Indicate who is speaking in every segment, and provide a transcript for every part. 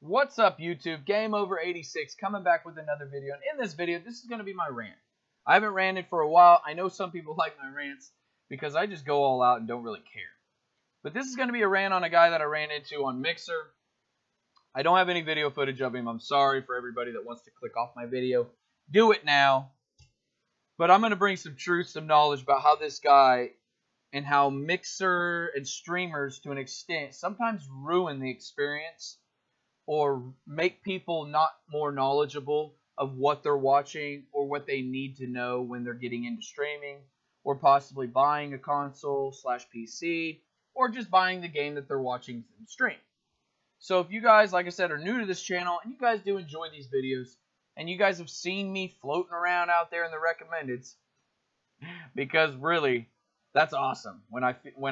Speaker 1: What's up, YouTube? Game Over 86 coming back with another video. And in this video, this is going to be my rant. I haven't ranted for a while. I know some people like my rants because I just go all out and don't really care. But this is going to be a rant on a guy that I ran into on Mixer. I don't have any video footage of him. I'm sorry for everybody that wants to click off my video. Do it now. But I'm going to bring some truth, some knowledge about how this guy and how Mixer and streamers, to an extent, sometimes ruin the experience or make people not more knowledgeable of what they're watching or what they need to know when they're getting into streaming or possibly buying a console / PC or just buying the game that they're watching from stream. So if you guys, like I said, are new to this channel and you guys do enjoy these videos and you guys have seen me floating around out there in the recommendeds, because really, that's awesome. When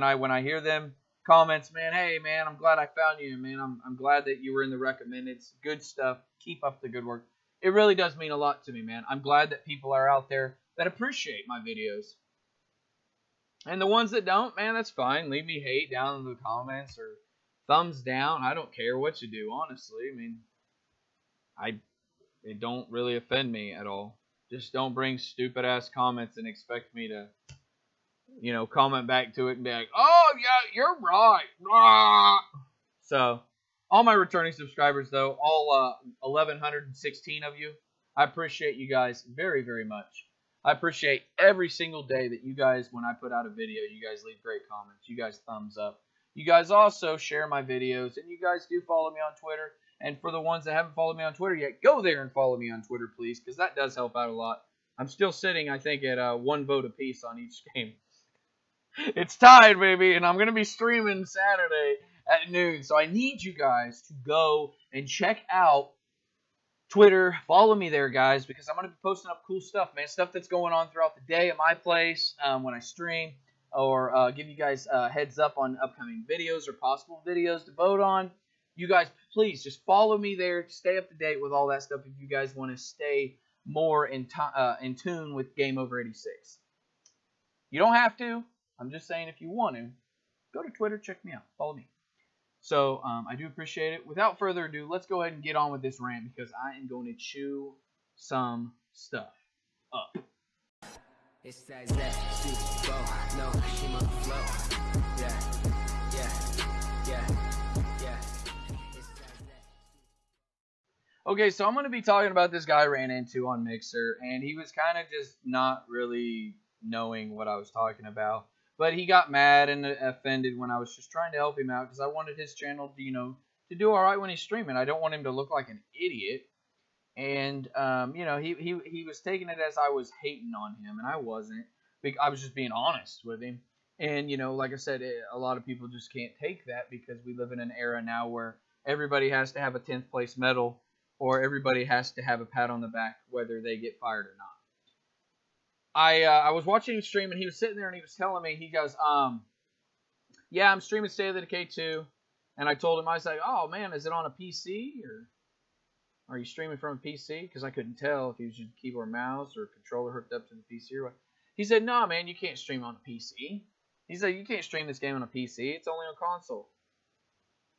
Speaker 1: I hear them comments, man, hey man, I'm glad I found you, man. I'm glad that you were in the recommendeds. Good stuff. Keep up the good work. It really does mean a lot to me, man. I'm glad that people are out there that appreciate my videos. And the ones that don't, man, that's fine. Leave me hate down in the comments or thumbs down. I don't care what you do, honestly. I mean, it don't really offend me at all. Just don't bring stupid ass comments and expect me to, you know, comment back to it and be like, oh, yeah, you're right. Rah. So, all my returning subscribers, though, all 1,116 of you, I appreciate you guys very, very much. I appreciate every single day that you guys, when I put out a video, you guys leave great comments. You guys thumbs up. You guys also share my videos, and you guys do follow me on Twitter. And for the ones that haven't followed me on Twitter yet, go there and follow me on Twitter, please, because that does help out a lot. I'm still sitting, I think, at 1 vote apiece on each game. It's tied, baby, and I'm going to be streaming Saturday at noon. So I need you guys to go and check out Twitter. Follow me there, guys, because I'm going to be posting up cool stuff, man. Stuff that's going on throughout the day at my place when I stream, or give you guys a heads up on upcoming videos or possible videos to vote on. You guys, please, just follow me there. Stay up to date with all that stuff if you guys want to stay more in tune with Game Over 86. You don't have to. I'm just saying, if you want to, go to Twitter, check me out, follow me. So, I do appreciate it. Without further ado, let's go ahead and get on with this rant because I am going to chew some stuff up.
Speaker 2: It's that flow. No, she my flow. Yeah.
Speaker 1: Okay, so I'm going to be talking about this guy I ran into on Mixer, and he was kind of just not really knowing what I was talking about. But he got mad and offended when I was just trying to help him out because I wanted his channel to, you know, to do all right when he's streaming. I don't want him to look like an idiot. And, you know, he was taking it as I was hating on him, and I wasn't. I was just being honest with him. And, you know, like I said, a lot of people just can't take that because we live in an era now where everybody has to have a 10th place medal or everybody has to have a pat on the back whether they get fired or not. I was watching him stream, and he was sitting there, and he was telling me, he goes, yeah, I'm streaming State of the Decay 2, and I told him, I was like, oh, man, is it on a PC, or are you streaming from a PC? Because I couldn't tell if he was using keyboard, mouse, or controller hooked up to the PC or what. He said, no, man, you can't stream on a PC. He said, you can't stream this game on a PC, it's only on console.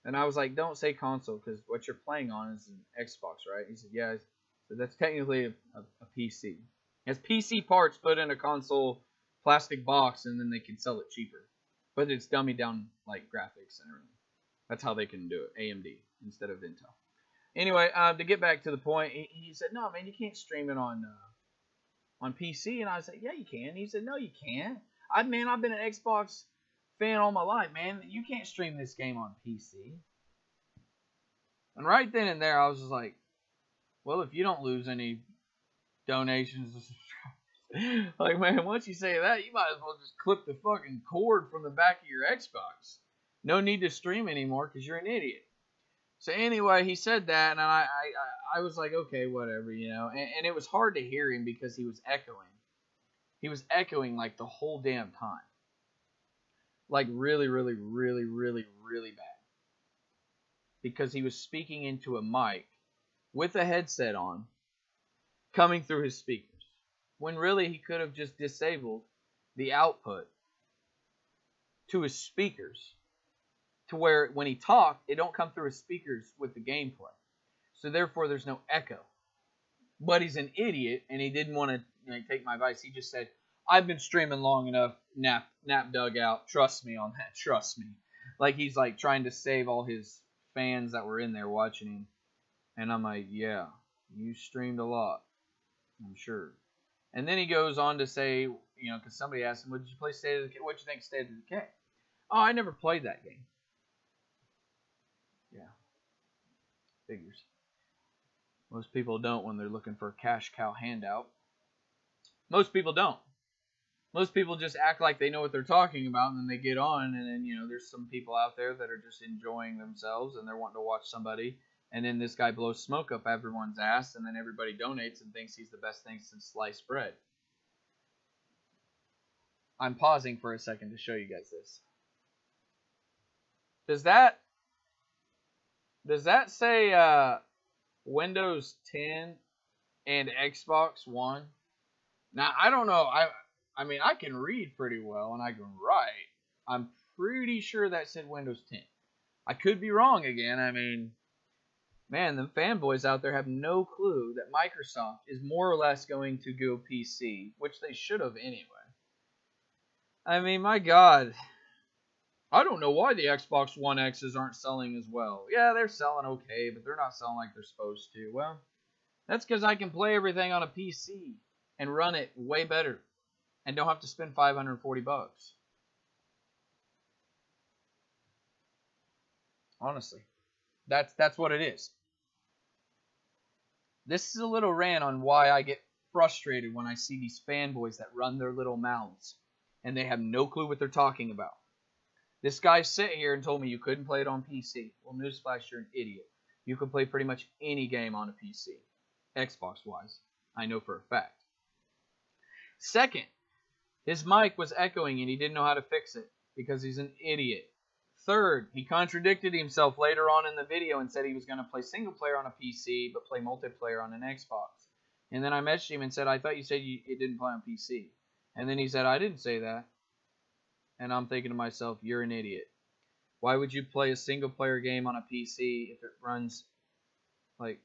Speaker 1: And I was like, don't say console, because what you're playing on is an Xbox, right? He said, yeah. So that's technically a PC. It's PC parts put in a console plastic box, and then they can sell it cheaper. But it's dummied down like graphics and everything. That's how they can do it, AMD instead of Intel. Anyway, to get back to the point, he said, no, man, you can't stream it on PC. And I said, yeah, you can. He said, no, you can't. I've been an Xbox fan all my life, man. You can't stream this game on PC. And right then and there, I was just like, well, if you don't lose any donations, like, man, once you say that, you might as well just clip the fucking cord from the back of your Xbox. No need to stream anymore because you're an idiot. So anyway, he said that, and I was like, okay, whatever, you know. And it was hard to hear him because he was echoing. He was echoing like the whole damn time. Like really, really, really, really, really bad. Because he was speaking into a mic with a headset on, coming through his speakers, when really he could have just disabled the output to his speakers to where when he talked, it don't come through his speakers with the gameplay. So therefore, there's no echo. But he's an idiot, and he didn't want to take my advice. He just said, I've been streaming long enough, nap dug out. Trust me on that. Trust me. Like, he's like trying to save all his fans that were in there watching him. And I'm like, yeah, you streamed a lot, I'm sure. And then he goes on to say, because somebody asked him, "What did you play State of Decay? What did you think of State of Decay?" Oh, I never played that game. Yeah, figures. Most people don't when they're looking for a cash cow handout. Most people don't. Most people just act like they know what they're talking about, and then they get on, and then, there's some people out there that are just enjoying themselves, and they're wanting to watch somebody, and then this guy blows smoke up everyone's ass, and then everybody donates and thinks he's the best thing since sliced bread. I'm pausing for a second to show you guys this. Does that say Windows 10 and Xbox One? Now, I don't know. I mean, I can read pretty well, and I can write. I'm pretty sure that said Windows 10. I could be wrong again. I mean, man, the fanboys out there have no clue that Microsoft is more or less going to go PC, which they should have anyway. I mean, my God. I don't know why the Xbox One X's aren't selling as well. Yeah, they're selling okay, but they're not selling like they're supposed to. Well, that's because I can play everything on a PC and run it way better and don't have to spend $540. Honestly, that's what it is. This is a little rant on why I get frustrated when I see these fanboys that run their little mouths and they have no clue what they're talking about. This guy sat here and told me you couldn't play it on PC. Well, newsflash, you're an idiot. You can play pretty much any game on a PC, Xbox-wise. I know for a fact. Second, his mic was echoing and he didn't know how to fix it because he's an idiot. Third, he contradicted himself later on in the video and said he was going to play single player on a PC but play multiplayer on an Xbox. And then I messaged him and said, I thought you said it didn't play on PC. And then he said, I didn't say that. And I'm thinking to myself, you're an idiot. Why would you play a single player game on a PC if it runs like...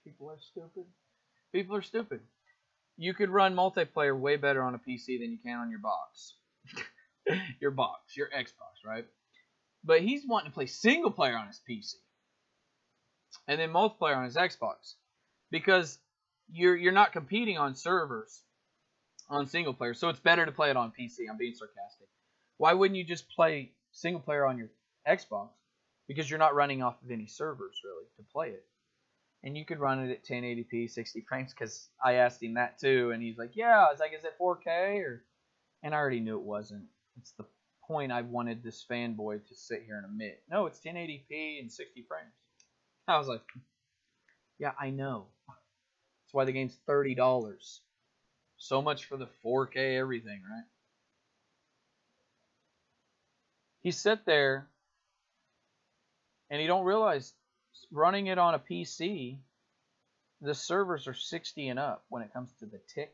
Speaker 1: People are stupid. People are stupid. You could run multiplayer way better on a PC than you can on your box. Your Xbox, right? But he's wanting to play single player on his PC. And then multiplayer on his Xbox. Because you're not competing on servers on single player, so it's better to play it on PC. I'm being sarcastic. Why wouldn't you just play single player on your Xbox? Because you're not running off of any servers, really, to play it. And you could run it at 1080p, 60 frames, because I asked him that too, and he's like, yeah. I was like, is it 4K? And I already knew it wasn't. It's the point I wanted this fanboy to sit here and admit. No, it's 1080p and 60 frames. I was like, yeah, I know. That's why the game's $30. So much for the 4K everything, right? He sit there and he don't realize running it on a PC, the servers are 60 and up when it comes to the tick.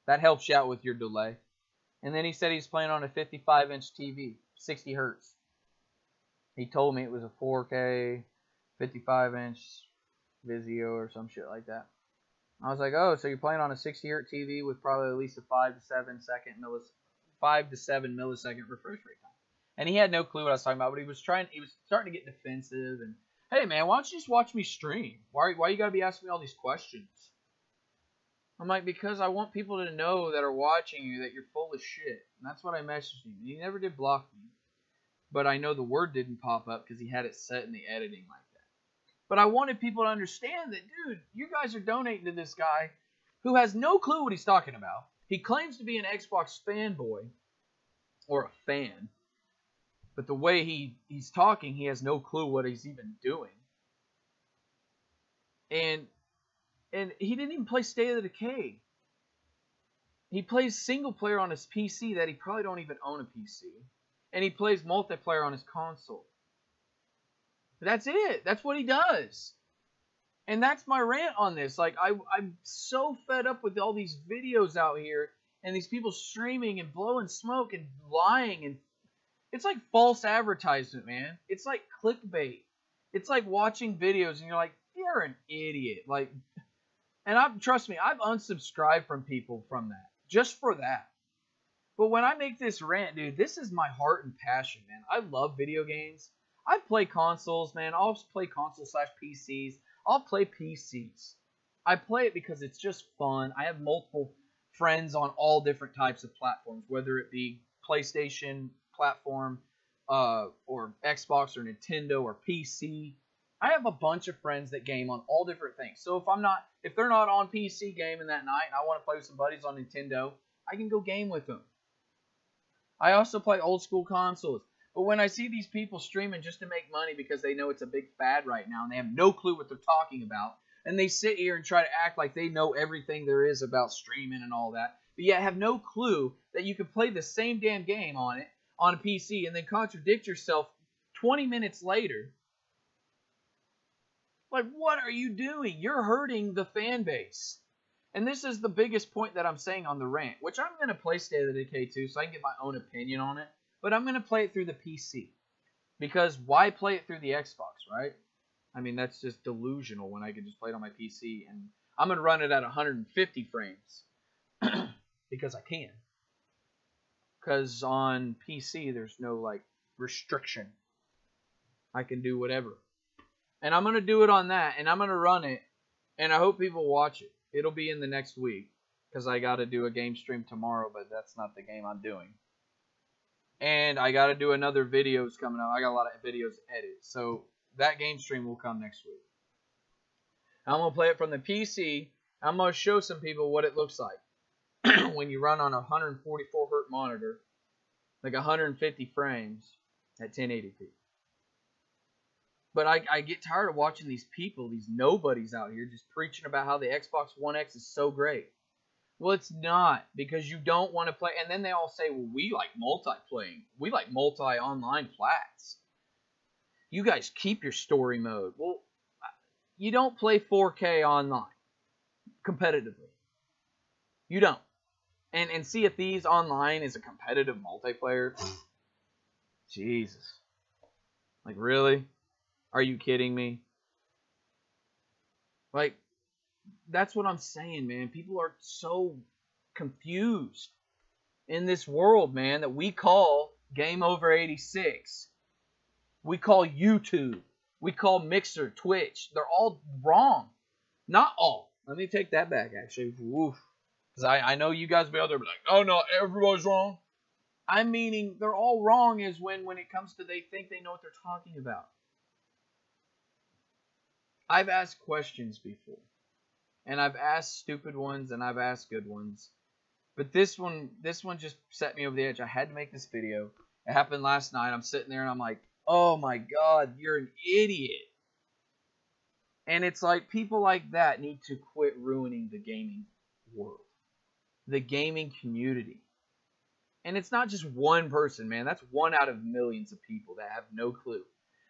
Speaker 1: That helps you out with your delay. And then he said he's playing on a 55-inch TV, 60 hertz. He told me it was a 4K, 55-inch Vizio or some shit like that. I was like, oh, so you're playing on a 60-hertz TV with probably at least a 5 to 7 millisecond refresh rate time. And he had no clue what I was talking about, but he was starting to get defensive. And hey, man, why don't you just watch me stream? Why you gotta be asking me all these questions? I'm like, because I want people to know that are watching you that you're full of shit. And that's what I messaged him. He never did block me, but I know the word didn't pop up because he had it set in the editing like that. But I wanted people to understand that, dude, you guys are donating to this guy who has no clue what he's talking about. He claims to be an Xbox fanboy or a fan, but the way he's talking, he has no clue what he's even doing. And he didn't even play State of Decay. He plays single player on his PC that he probably don't even own a PC. And he plays multiplayer on his console. That's it. That's what he does. And that's my rant on this. Like, I'm so fed up with all these videos out here and these people streaming and blowing smoke and lying. And It's like false advertisement, man. It's like clickbait. It's like watching videos and you're like, you're an idiot. Like, and trust me, I've unsubscribed from people from that. Just for that. But when I make this rant, dude, this is my heart and passion, man. I love video games. I play consoles, man. I'll play console/PCs. I'll play PCs. I play it because it's just fun. I have multiple friends on all different types of platforms, whether it be PlayStation platform, or Xbox or Nintendo or PC. I have a bunch of friends that game on all different things. So if they're not on PC gaming that night and I want to play with some buddies on Nintendo, I can go game with them. I also play old school consoles. But when I see these people streaming just to make money because they know it's a big fad right now and they have no clue what they're talking about, and they sit here and try to act like they know everything there is about streaming and all that, but yet have no clue that you can play the same damn game on a PC and then contradict yourself 20 minutes later. Like, what are you doing? You're hurting the fan base. And this is the biggest point that I'm saying on the rant, which I'm going to play State of Decay 2 so I can get my own opinion on it. But I'm going to play it through the PC. Because why play it through the Xbox, right? I mean, that's just delusional when I can just play it on my PC. And I'm going to run it at 150 frames. Because I can. Because on PC, there's no, like, restriction. I can do whatever. And I'm going to do it on that. And I'm going to run it. And I hope people watch it. It'll be in the next week. Because I got to do a game stream tomorrow. But that's not the game I'm doing. And I got to do another videos coming up. I got a lot of videos to edit. So that game stream will come next week. I'm going to play it from the PC. I'm going to show some people what it looks like when you run on a 144 Hz monitor. Like 150 frames at 1080p. But I get tired of watching these people, these nobodies out here just preaching about how the Xbox One X is so great. Well, it's not, because you don't want to play. And then they all say, well, we like multiplaying. We like multi-online flats. You guys keep your story mode. Well, you don't play 4K online competitively. You don't. And Sea of Thieves online is a competitive multiplayer. Jesus. Like, really? Are you kidding me? Like, that's what I'm saying, man. People are so confused in this world, man, that we call Game Over 86. We call YouTube. We call Mixer, Twitch. They're all wrong. Not all. Let me take that back, actually. Because I know you guys will be out there be like, oh, no, everybody's wrong. I'm meaning they're all wrong is when it comes to they think they know what they're talking about. I've asked questions before. And I've asked stupid ones and I've asked good ones. But this one just set me over the edge. I had to make this video. It happened last night. I'm sitting there and I'm like, oh my God, you're an idiot. And it's like people like that need to quit ruining the gaming world. The gaming community. And it's not just one person, man. That's one out of millions of people that have no clue.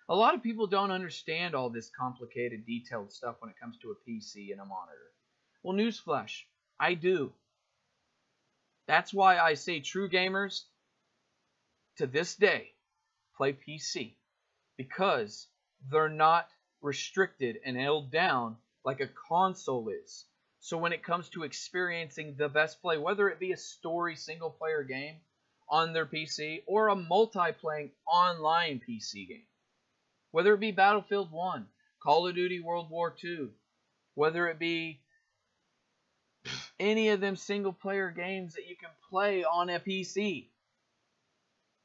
Speaker 1: A lot of people don't understand all this complicated, detailed stuff when it comes to a PC and a monitor. Well, newsflash, I do. That's why I say true gamers, to this day, play PC. Because they're not restricted and held down like a console is. So when it comes to experiencing the best play, whether it be a story single-player game on their PC or a multi-playing online PC game, whether it be Battlefield 1, Call of Duty World War II, whether it be any of them single-player games that you can play on a PC,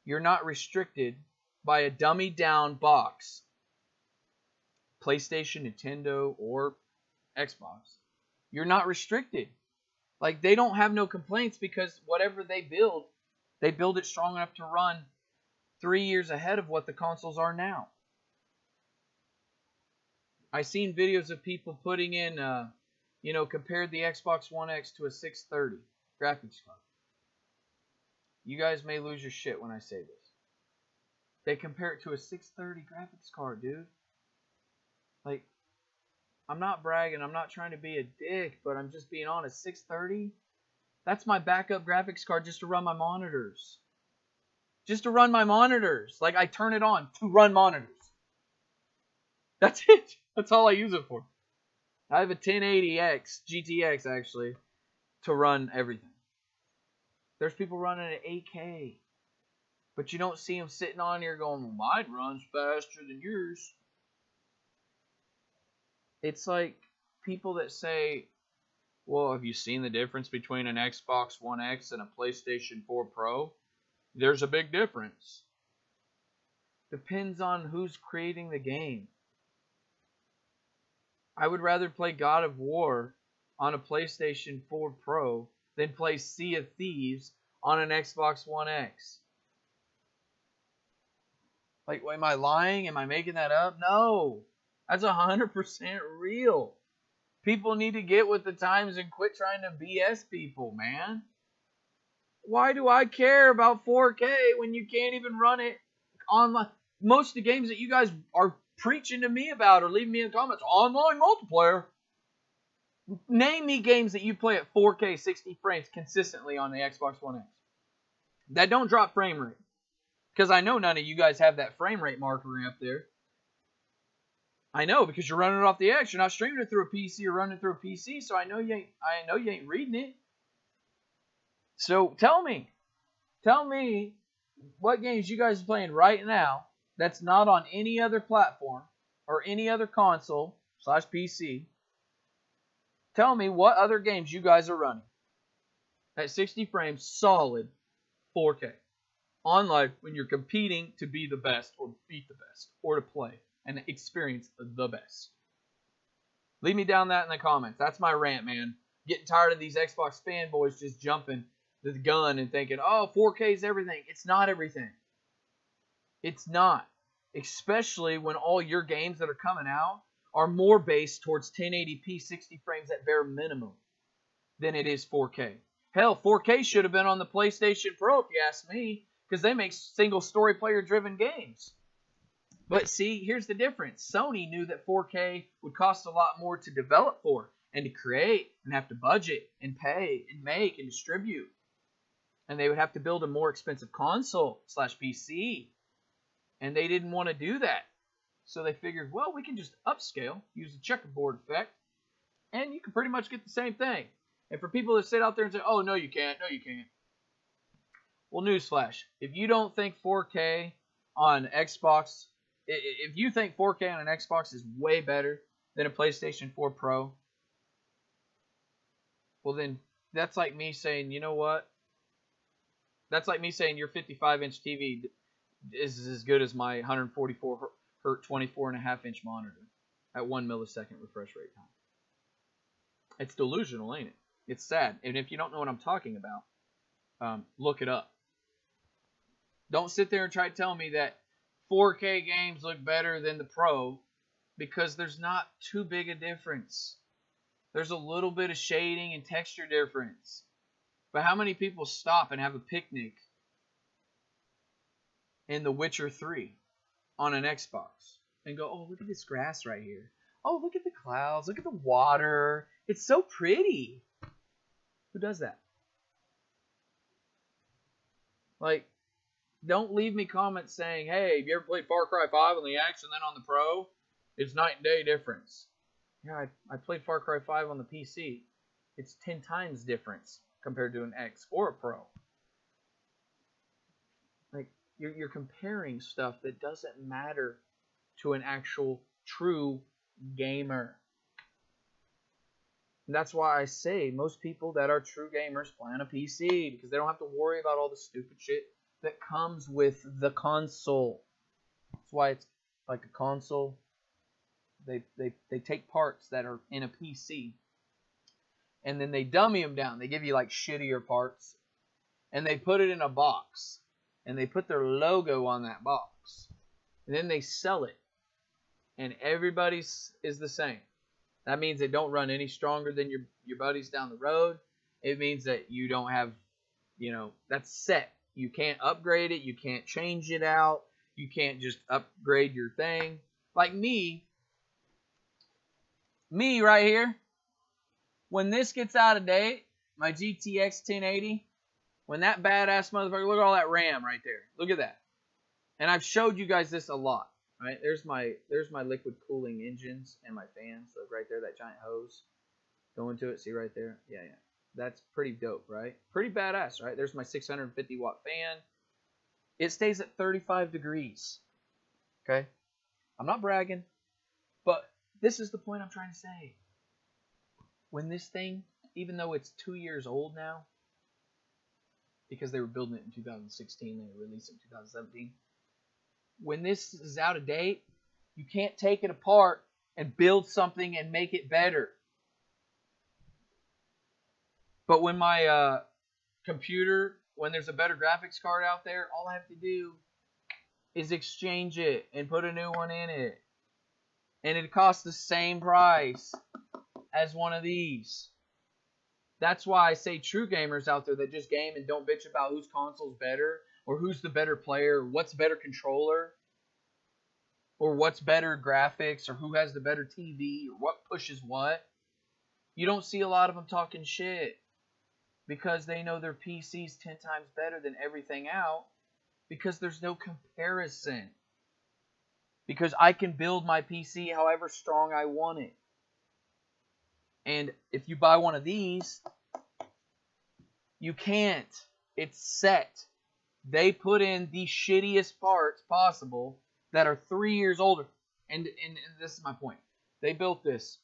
Speaker 1: you're not restricted by a dummied-down box, PlayStation, Nintendo, or Xbox. You're not restricted. Like, they don't have no complaints because whatever they build it strong enough to run 3 years ahead of what the consoles are now. I've seen videos of people putting in, compared the Xbox One X to a 630 graphics card. You guys may lose your shit when I say this. They compare it to a 630 graphics card, dude. Like, I'm not bragging. I'm not trying to be a dick, but I'm just being honest. 630? That's my backup graphics card just to run my monitors. just to run my monitors. Like, I turn it on to run monitors. That's it. That's all I use it for. I have a 1080X, GTX actually, to run everything. There's people running at 8K. But you don't see them sitting on here going, well, mine runs faster than yours. It's like people that say, well, have you seen the difference between an Xbox One X and a PlayStation 4 Pro? There's a big difference. Depends on who's creating the game. I would rather play God of War on a PlayStation 4 Pro than play Sea of Thieves on an Xbox One X. Like, am I lying? Am I making that up? No. That's 100% real. People need to get with the times and quit trying to BS people, man. Why do I care about 4K when you can't even run it online? Most of the games that you guys are preaching to me about or leaving me in the comments, online multiplayer. Name me games that you play at 4K 60 frames consistently on the Xbox One X that don't drop frame rate. Because I know none of you guys have that frame rate marker up there. I know, because you're running it off the X. You're not streaming it through a PC. You're running it through a PC, so I know you ain't reading it. So tell me what games you guys are playing right now that's not on any other platform or any other console / PC. Tell me what other games you guys are running at 60 frames solid 4K. On live when you're competing to be the best or beat the best or to play and experience the best. Leave me down that in the comments. That's my rant, man. Getting tired of these Xbox fanboys just jumping the gun and thinking, oh, 4K is everything. It's not everything. It's not. Especially when all your games that are coming out are more based towards 1080p 60 frames at bare minimum than it is 4K. Hell, 4K should have been on the PlayStation Pro if you ask me, because they make single story player driven games. But see, here's the difference. Sony knew that 4K would cost a lot more to develop for and to create and have to budget and pay and make and distribute. And they would have to build a more expensive console / PC. And they didn't want to do that. So they figured, well, we can just upscale, use the checkerboard effect, and you can pretty much get the same thing. And for people that sit out there and say, oh, no, you can't. No, you can't. Well, newsflash. If you don't think 4K on Xbox, if you think 4K on an Xbox is way better than a PlayStation 4 Pro, well, then that's like me saying, you know what? That's like me saying your 55-inch TV is as good as my 144 hertz 24.5-inch monitor at 1 millisecond refresh rate time. It's delusional, ain't it? It's sad. And if you don't know what I'm talking about, look it up. Don't sit there and try to tell me that 4K games look better than the Pro, because there's not too big a difference. There's a little bit of shading and texture difference. But how many people stop and have a picnic in The Witcher 3 on an Xbox and go, oh, look at this grass right here. Oh, look at the clouds. Look at the water. It's so pretty. Who does that? Like, don't leave me comments saying, hey, have you ever played Far Cry 5 on the X and then on the Pro? It's night and day difference. Yeah, I played Far Cry 5 on the PC. It's 10 times difference compared to an X or a Pro. Like, you're comparing stuff that doesn't matter to an actual true gamer. And that's why I say most people that are true gamers play on a PC, because they don't have to worry about all the stupid shit that comes with the console. That's why it's like a console. They take parts that are in a PC and then they dummy them down. They give you like shittier parts and they put it in a box and they put their logo on that box and then they sell it, and everybody's is the same. That means they don't run any stronger than your buddies down the road. It means that you don't have, that's set. You can't upgrade it. You can't change it out. You can't just upgrade your thing. Like me right here, when this gets out of date, my GTX 1080, When that badass motherfucker, look at all that RAM right there. Look at that. And I've showed you guys this a lot. Right? There's my liquid cooling engines and my fans. Look right there, that giant hose going to it. See right there? Yeah. That's pretty dope, right? Pretty badass, right? There's my 650 watt fan. It stays at 35 degrees. Okay? I'm not bragging, but this is the point I'm trying to say. When this thing, even though it's 2 years old now, because they were building it in 2016, they released it in 2017. When this is out of date, you can't take it apart and build something and make it better. But when my computer, when there's a better graphics card out there, all I have to do is exchange it and put a new one in it. And it costs the same price as one of these. That's why I say true gamers out there that just game and don't bitch about whose console's better, or who's the better player, or what's better controller, or what's better graphics, or who has the better TV, or what pushes what. You don't see a lot of them talking shit because they know their PC's 10 times better than everything out, because there's no comparison. Because I can build my PC however strong I want it. And if you buy one of these, you can't. It's set. They put in the shittiest parts possible that are 3 years older. And this is my point. They built this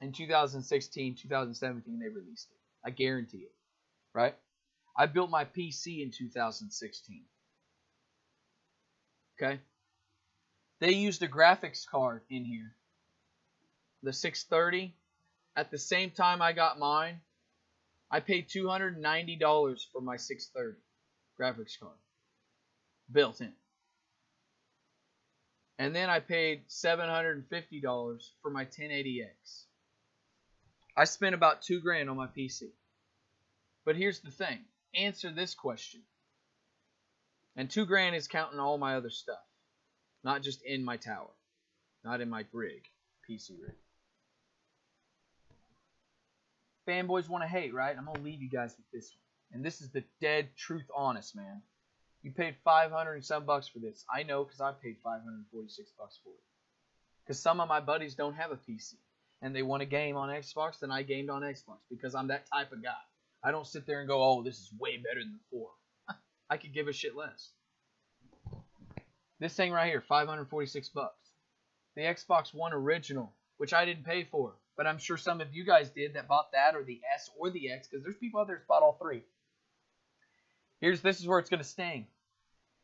Speaker 1: in 2016, 2017, they released it. I guarantee it. Right? I built my PC in 2016. Okay? They used a graphics card in here. The 630. At the same time I got mine, I paid $290 for my 630 graphics card. Built in. And then I paid $750 for my 1080X. I spent about $2,000 on my PC. But here's the thing. Answer this question. And $2,000 is counting all my other stuff. Not just in my tower. Not in my rig. PC rig. Fanboys want to hate, right? I'm going to leave you guys with this one. And this is the dead truth honest, man. You paid $500 and some bucks for this. I know because I paid $546 for it. Because some of my buddies don't have a PC. And they want a game on Xbox, then I gamed on Xbox. Because I'm that type of guy. I don't sit there and go, oh, this is way better than 4. I could give a shit less. This thing right here, $546. The Xbox One original, which I didn't pay for. But I'm sure some of you guys did that bought that or the S or the X, because there's people out there that bought all three. This is where it's going to sting.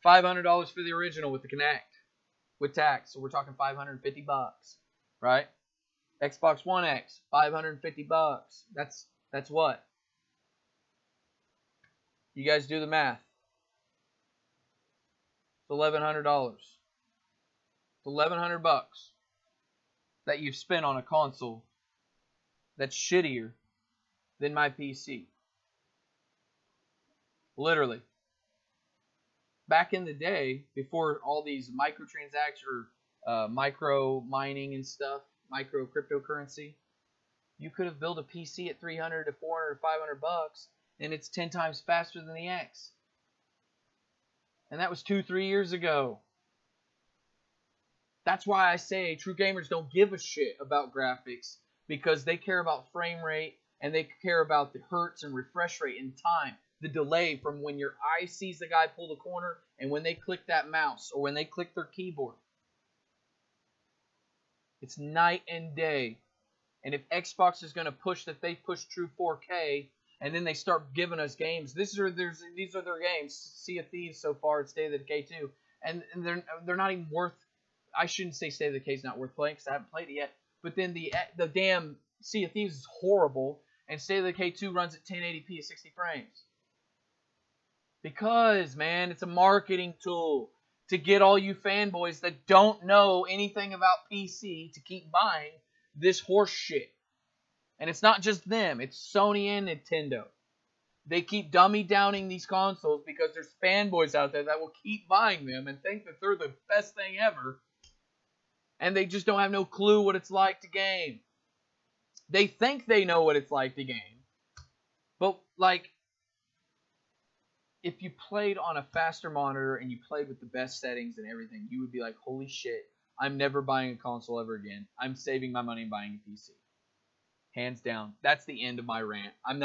Speaker 1: $500 for the original with the Connect, with tax. So we're talking $550, right? Xbox One X, $550. That's what? You guys do the math. It's $1,100. It's $1,100 that you've spent on a console that's shittier than my PC. Literally. Back in the day, before all these microtransactions or micro mining and stuff, micro cryptocurrency, you could have built a PC at $300 to $400 or $500, and it's 10 times faster than the X. And that was 2-3 years ago. That's why I say true gamers don't give a shit about graphics, because they care about frame rate and they care about the hertz and refresh rate and time. The delay from when your eye sees the guy pull the corner and when they click that mouse or when they click their keyboard. It's night and day. And if Xbox is going to push that they push true 4K and then they start giving us games, these are their games. Sea of Thieves so far, it's State of Decay 2, and they're not even worth. I shouldn't say State of Decay is not worth playing because I haven't played it yet. But then the damn Sea of Thieves is horrible, and State of Decay 2 runs at 1080p at 60 frames. Because, man, it's a marketing tool to get all you fanboys that don't know anything about PC to keep buying this horse shit. And it's not just them, it's Sony and Nintendo. They keep dummy downing these consoles because there's fanboys out there that will keep buying them and think that they're the best thing ever. And they just don't have no clue what it's like to game. They think they know what it's like to game. But, like, if you played on a faster monitor and you played with the best settings and everything, you would be like, holy shit, I'm never buying a console ever again. I'm saving my money and buying a PC. Hands down. That's the end of my rant. I'm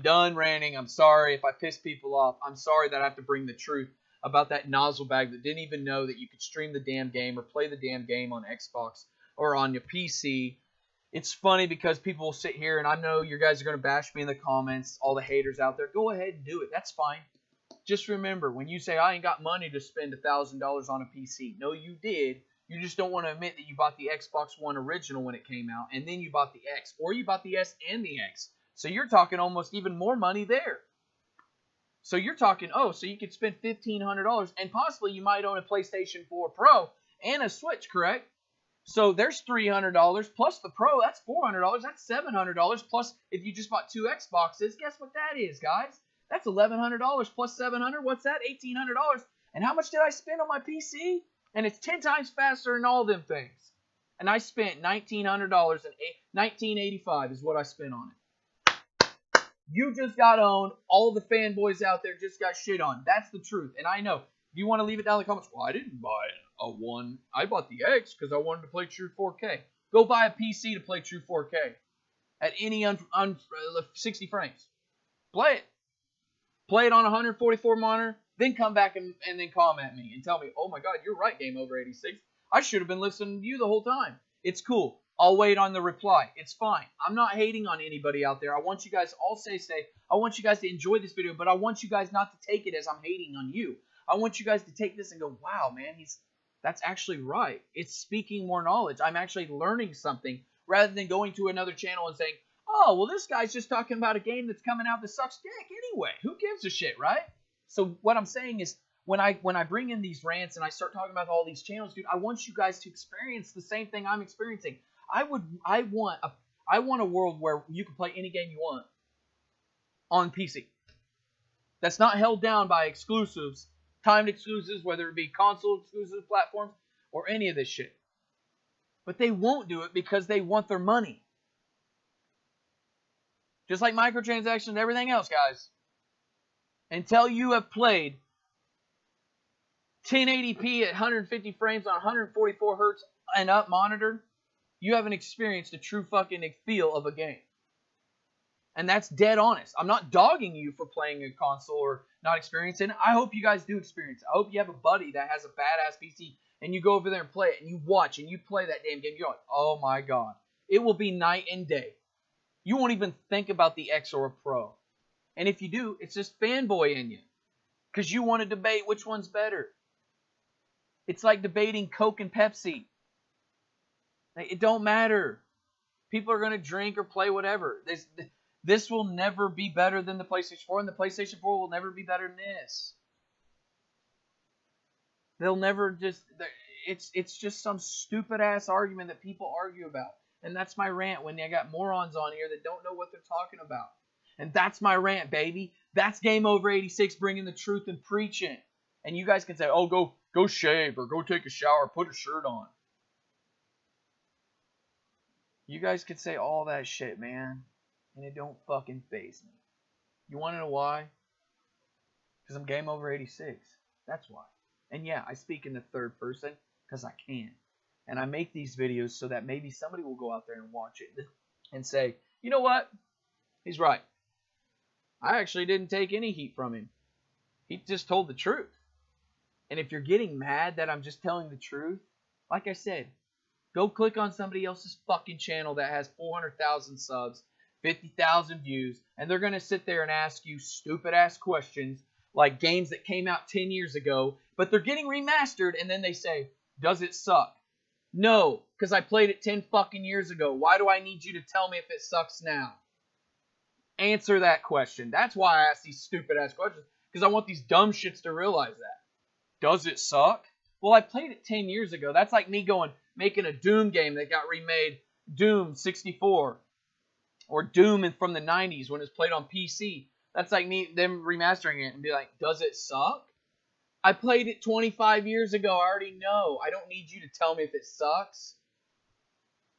Speaker 1: done ranting. I'm sorry if I piss people off. I'm sorry that I have to bring the truth about that nozzle bag that didn't even know that you could stream the damn game or play the damn game on Xbox or on your PC. It's funny because people will sit here, and I know you guys are going to bash me in the comments, all the haters out there. Go ahead and do it. That's fine. Just remember, when you say, I ain't got money to spend $1,000 on a PC. No, you did. You just don't want to admit that you bought the Xbox One original when it came out, and then you bought the X, or you bought the S and the X. So you're talking almost even more money there. So you're talking, oh, so you could spend $1,500, and possibly you might own a PlayStation 4 Pro and a Switch, correct? So there's $300 plus the Pro. That's $400. That's $700. Plus, if you just bought 2 Xboxes, guess what that is, guys? That's $1,100 plus $700. What's that? $1,800. And how much did I spend on my PC? And it's 10 times faster than all them things. And I spent $1,900 and $1,985 is what I spent on it. You just got owned. All the fanboys out there just got shit on. That's the truth. And I know. If you want to leave it down in the comments, well, I didn't buy a one. I bought the X because I wanted to play true 4K. Go buy a PC to play true 4K at any 60 frames. Play it. Play it on 144 monitor. Then come back and then comment me and tell me, oh my God, you're right, Game Over 86. I should have been listening to you the whole time. It's cool. I'll wait on the reply. It's fine. I'm not hating on anybody out there. I want you guys all stay safe. I want you guys to enjoy this video, but I want you guys not to take it as I'm hating on you. I want you guys to take this and go, wow, man, that's actually right. It's speaking more knowledge. I'm actually learning something rather than going to another channel and saying, oh, well, this guy's just talking about a game that's coming out that sucks dick anyway. Who gives a shit, right? So what I'm saying is when I bring in these rants and I start talking about all these channels, dude, I want you guys to experience the same thing I'm experiencing. I want a world where you can play any game you want on PC. That's not held down by exclusives, timed exclusives, whether it be console exclusive platforms or any of this shit. But they won't do it because they want their money. Just like microtransactions and everything else, guys. Until you have played 1080p at 150 frames on 144 hertz and up monitor, you haven't experienced a true fucking feel of a game. And that's dead honest. I'm not dogging you for playing a console or not experiencing it. I hope you guys do experience it. I hope you have a buddy that has a badass PC and you go over there and play it and you watch and you play that damn game. You're like, oh my God. It will be night and day. You won't even think about the X or a Pro. And if you do, it's just fanboy in you. Because you want to debate which one's better. It's like debating Coke and Pepsi. It don't matter. People are going to drink or play whatever. This will never be better than the PlayStation 4, and the PlayStation 4 will never be better than this. They'll never just... It's just some stupid-ass argument that people argue about. And that's my rant when I got morons on here that don't know what they're talking about. And that's my rant, baby. That's Game Over 86 bringing the truth and preaching. And you guys can say, oh, go shave or go take a shower, put a shirt on. You guys can say all that shit, man. And it don't fucking faze me. You want to know why? Because I'm Game Over 86. That's why. And yeah, I speak in the third person because I can. And I make these videos so that maybe somebody will go out there and watch it and say, you know what? He's right. I actually didn't take any heat from him. He just told the truth. And if you're getting mad that I'm just telling the truth, like I said, go click on somebody else's fucking channel that has 400,000 subs, 50,000 views, and they're going to sit there and ask you stupid-ass questions like games that came out 10 years ago, but they're getting remastered, and then they say, does it suck? No, because I played it 10 fucking years ago. Why do I need you to tell me if it sucks now? Answer that question. That's why I ask these stupid-ass questions, because I want these dumb shits to realize that. Does it suck? Well, I played it 10 years ago. That's like me making a Doom game that got remade, Doom 64, or Doom from the 90s when it was played on PC. That's like them remastering it and be like, does it suck? I played it 25 years ago. I already know. I don't need you to tell me if it sucks.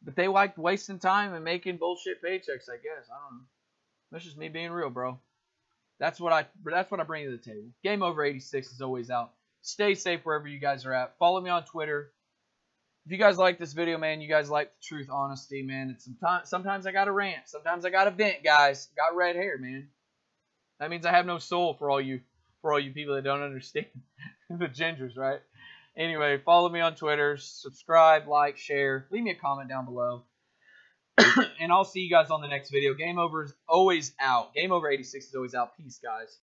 Speaker 1: But they like wasting time and making bullshit paychecks, I guess. I don't know. That's just me being real, bro. That's what I bring to the table. Game Over 86 is always out. Stay safe wherever you guys are at. Follow me on Twitter. If you guys like this video, man, you guys like the truth, honesty, man. It's sometimes I got to rant. Sometimes I got to vent, guys. Got red hair, man. That means I have no soul for all you people that don't understand the gingers, right? Anyway, follow me on Twitter. Subscribe, like, share. Leave me a comment down below. And I'll see you guys on the next video. Game Over is always out. Game Over 86 is always out. Peace, guys.